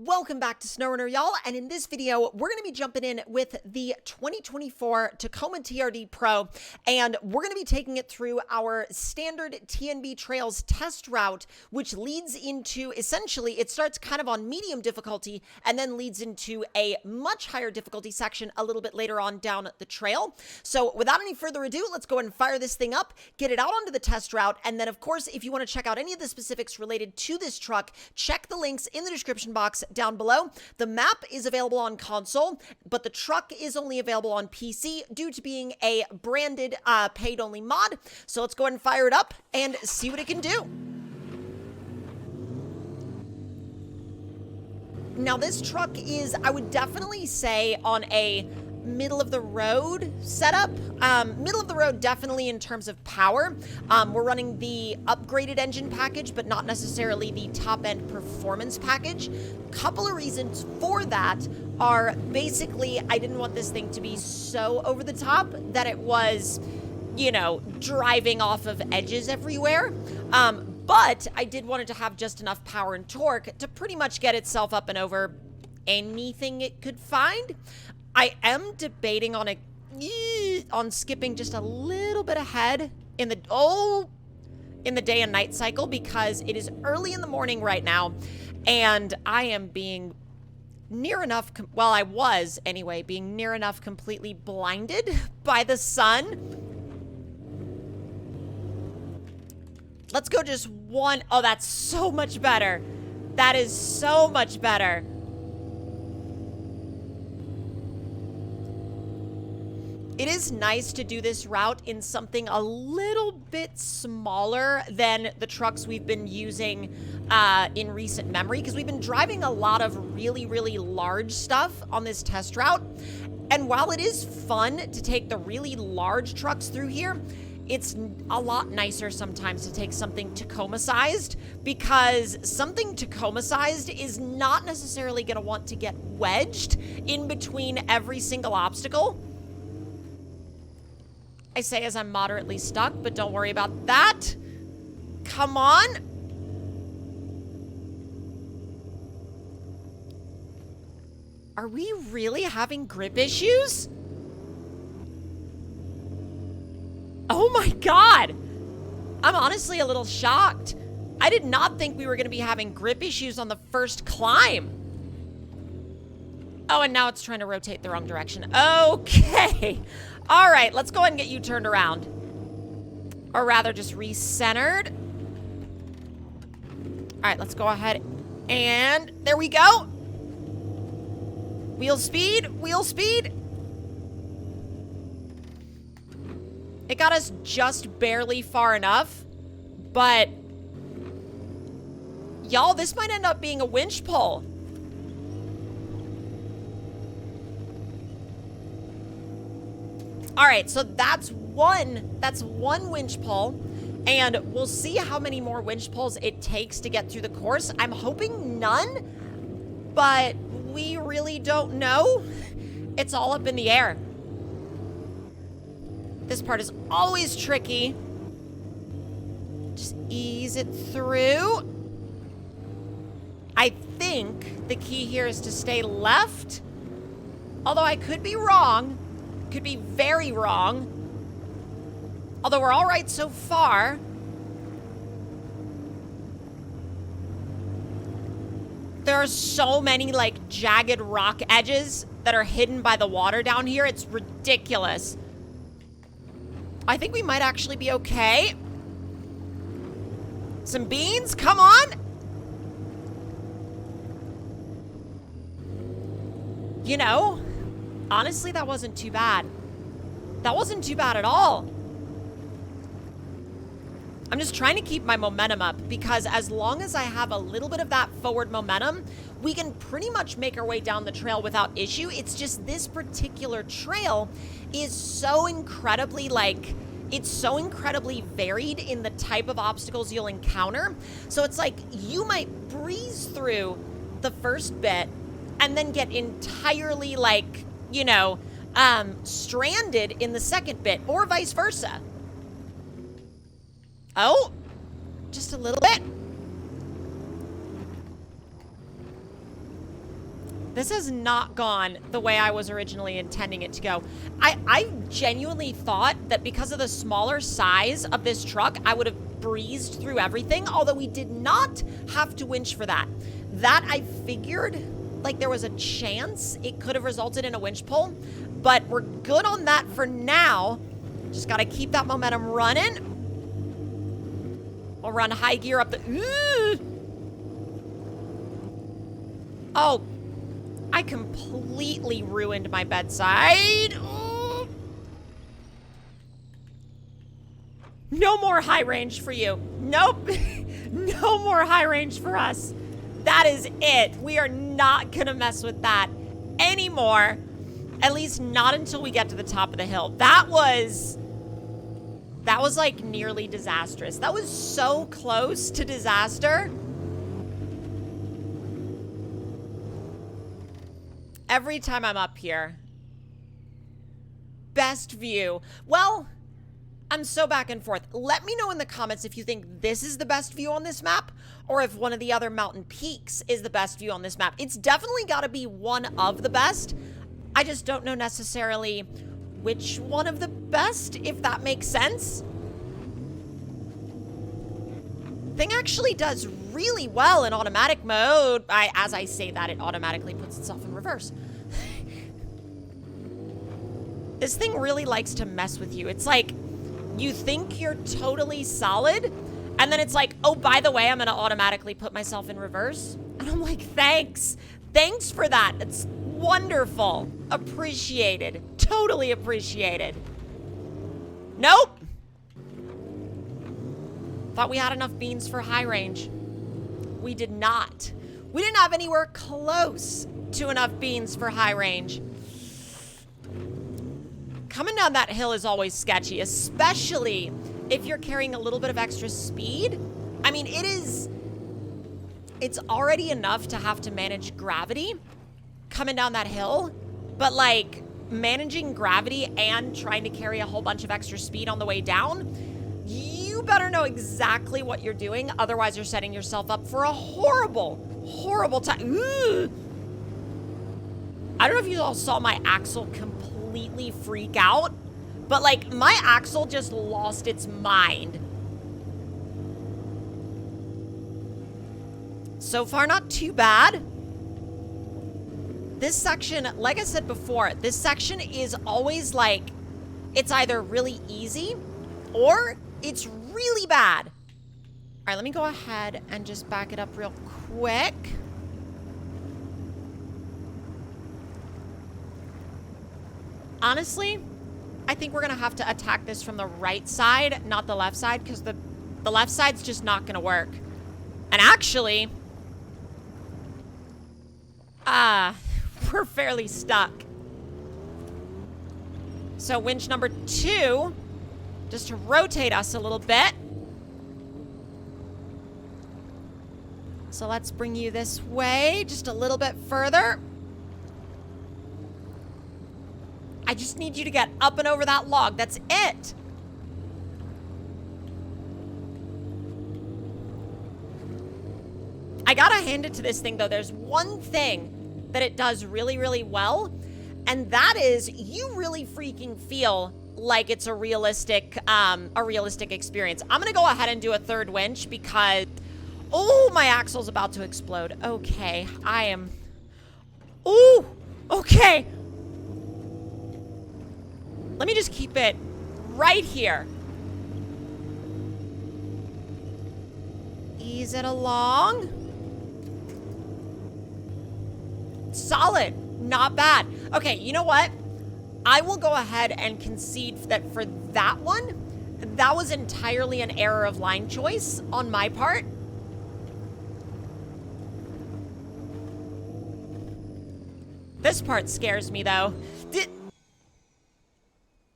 Welcome back to SnowRunner, y'all, and in this video, we're going to be jumping in with the 2024 Tacoma TRD Pro, and we're going to be taking it through our standard TNB Trails test route, which leads into, essentially, it starts kind of on medium difficulty, and then leads into a much higher difficulty section a little bit later on down the trail. So without any further ado, let's go ahead and fire this thing up, get it out onto the test route, and then, of course, if you want to check out any of the specifics related to this truck, check the links in the description box down below. The map is available on console, but the truck is only available on PC due to being a branded paid-only mod. So let's go ahead and fire it up and see what it can do. Now this truck is, I would definitely say, on a middle of the road setup. Middle of the road definitely in terms of power. We're running the upgraded engine package, but not necessarily the top end performance package. Couple of reasons for that are basically I didn't want this thing to be so over the top that it was, you know, driving off of edges everywhere. But I did want it to have just enough power and torque to pretty much get itself up and over anything it could find. I am debating on skipping just a little bit ahead in the day and night cycle because it is early in the morning right now, and I am being near enough, well, I was anyway, being near enough completely blinded by the sun. Let's go just one. Oh, that's so much better. That is so much better. It is nice to do this route in something a little bit smaller than the trucks we've been using in recent memory, because we've been driving a lot of really, really large stuff on this test route. And while it is fun to take the really large trucks through here, it's a lot nicer sometimes to take something Tacoma-sized, because something Tacoma-sized is not necessarily going to want to get wedged in between every single obstacle. I say as I'm moderately stuck, but don't worry about that. Come on. Are we really having grip issues? Oh my God. I'm honestly a little shocked. I did not think we were going to be having grip issues on the first climb. Oh, and now it's trying to rotate the wrong direction. Okay. All right, let's go ahead and get you turned around. Or rather, just recentered. All right, let's go ahead and there we go. Wheel speed, wheel speed. It got us just barely far enough, but y'all, this might end up being a winch pull. All right, so that's one winch pull, and we'll see how many more winch pulls it takes to get through the course. I'm hoping none, but we really don't know. It's all up in the air. This part is always tricky. Just ease it through. I think the key here is to stay left, although I could be wrong. Could be very wrong. Although we're all right so far. There are so many like jagged rock edges that are hidden by the water down here. It's ridiculous. I think we might actually be okay. Some beans, come on. You know, honestly, that wasn't too bad. That wasn't too bad at all. I'm just trying to keep my momentum up, because as long as I have a little bit of that forward momentum, we can pretty much make our way down the trail without issue. It's just this particular trail is so incredibly, like, it's so incredibly varied in the type of obstacles you'll encounter. So it's like you might breeze through the first bit and then get entirely, like, you know, stranded in the second bit, or vice versa. Oh, just a little bit. This has not gone the way I was originally intending it to go. I genuinely thought that because of the smaller size of this truck, I would have breezed through everything, although we did not have to winch for that. That I figured like there was a chance it could have resulted in a winch pull, but we're good on that for now. Just gotta keep that momentum running. We'll run high gear up the... Oh, I completely ruined my bedside. Ooh. No more high range for you. Nope. No more high range for us. That is it. We are not gonna mess with that anymore. At least not until we get to the top of the hill. That was like nearly disastrous. That was so close to disaster. Every time I'm up here. Best view. Well, I'm so back and forth. Let me know in the comments if you think this is the best view on this map or if one of the other mountain peaks is the best view on this map. It's definitely got to be one of the best. I just don't know necessarily which one of the best, if that makes sense. Thing actually does really well in automatic mode. As I say that, it automatically puts itself in reverse. This thing really likes to mess with you. It's like you think you're totally solid, and then it's like, oh, by the way, I'm gonna automatically put myself in reverse. And I'm like, thanks. Thanks for that. It's wonderful. Appreciated. Totally appreciated. Nope. Thought we had enough beans for high range. We did not. We didn't have anywhere close to enough beans for high range. Coming down that hill is always sketchy, especially if you're carrying a little bit of extra speed. I mean, it's already enough to have to manage gravity coming down that hill, but like managing gravity and trying to carry a whole bunch of extra speed on the way down, you better know exactly what you're doing. Otherwise, you're setting yourself up for a horrible, horrible time. Ooh. I don't know if you all saw my axle completely freak out, but like my axle just lost its mind. So far, not too bad. This section, like I said before, this section is always like, it's either really easy or it's really bad. All right, let me go ahead and just back it up real quick. Honestly, I think we're gonna have to attack this from the right side, not the left side, because the left side's just not gonna work. And actually, we're fairly stuck. So winch number 2, just to rotate us a little bit. So let's bring you this way, just a little bit further. I just need you to get up and over that log. That's it. I gotta hand it to this thing, though. There's one thing that it does really, really well, and that is you really freaking feel like it's a realistic experience. I'm gonna go ahead and do a third winch because, oh, my axle's about to explode. Okay, I am. Ooh, okay. Let me just keep it right here. Ease it along. Solid. Not bad. Okay, you know what? I will go ahead and concede that for that one, that was entirely an error of line choice on my part. This part scares me, though.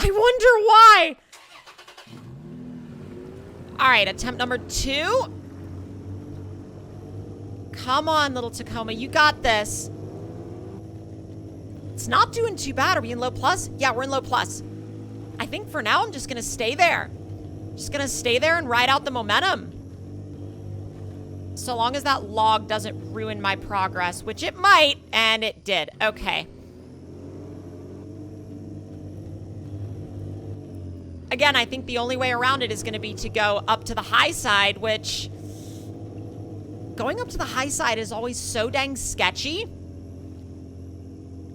I wonder why. All right, attempt number 2. Come on, little Tacoma. You got this. It's not doing too bad. Are we in low plus? Yeah, we're in low plus. I think for now, I'm just going to stay there. Just going to stay there and ride out the momentum. So long as that log doesn't ruin my progress, which it might, and it did. Okay. Again, I think the only way around it is going to be to go up to the high side, which... Going up to the high side is always so dang sketchy.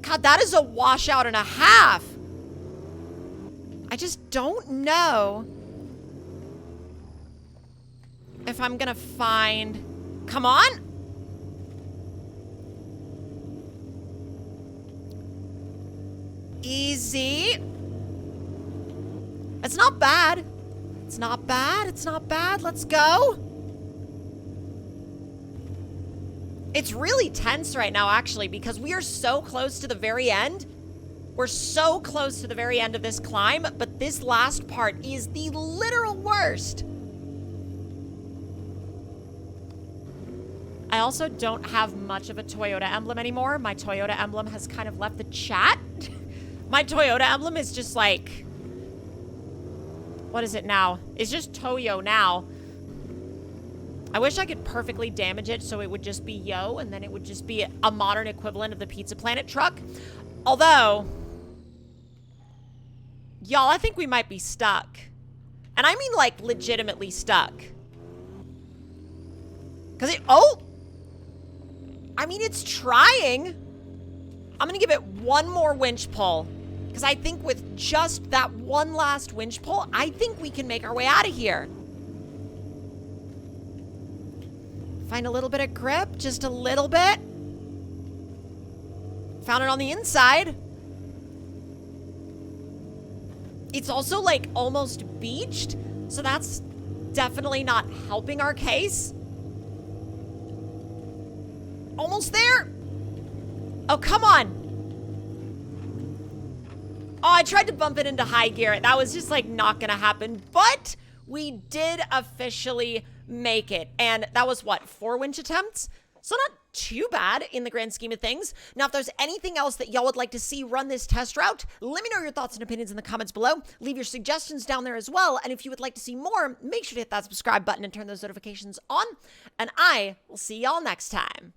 God, that is a washout and a half. I just don't know if I'm going to find... Come on. Easy. It's not bad. It's not bad. It's not bad. Let's go. It's really tense right now, actually, because we are so close to the very end. We're so close to the very end of this climb, but this last part is the literal worst. I also don't have much of a Toyota emblem anymore. My Toyota emblem has kind of left the chat. My Toyota emblem is just like... What is it now? It's just Toyo now. I wish I could perfectly damage it so it would just be Yo, and then it would just be a modern equivalent of the Pizza Planet truck. Although... Y'all, I think we might be stuck. And I mean, like, legitimately stuck. Because it... Oh! I mean, it's trying. I'm going to give it one more winch pull. Because I think with just that one last winch pull, I think we can make our way out of here. Find a little bit of grip. Just a little bit. Found it on the inside. It's also, like, almost beached. So that's definitely not helping our case. Almost there. Oh, come on. Oh, I tried to bump it into high gear. That was just, like, not gonna happen. But we did officially make it. And that was, what, 4 winch attempts? So not too bad in the grand scheme of things. Now, if there's anything else that y'all would like to see run this test route, let me know your thoughts and opinions in the comments below. Leave your suggestions down there as well. And if you would like to see more, make sure to hit that subscribe button and turn those notifications on. And I will see y'all next time.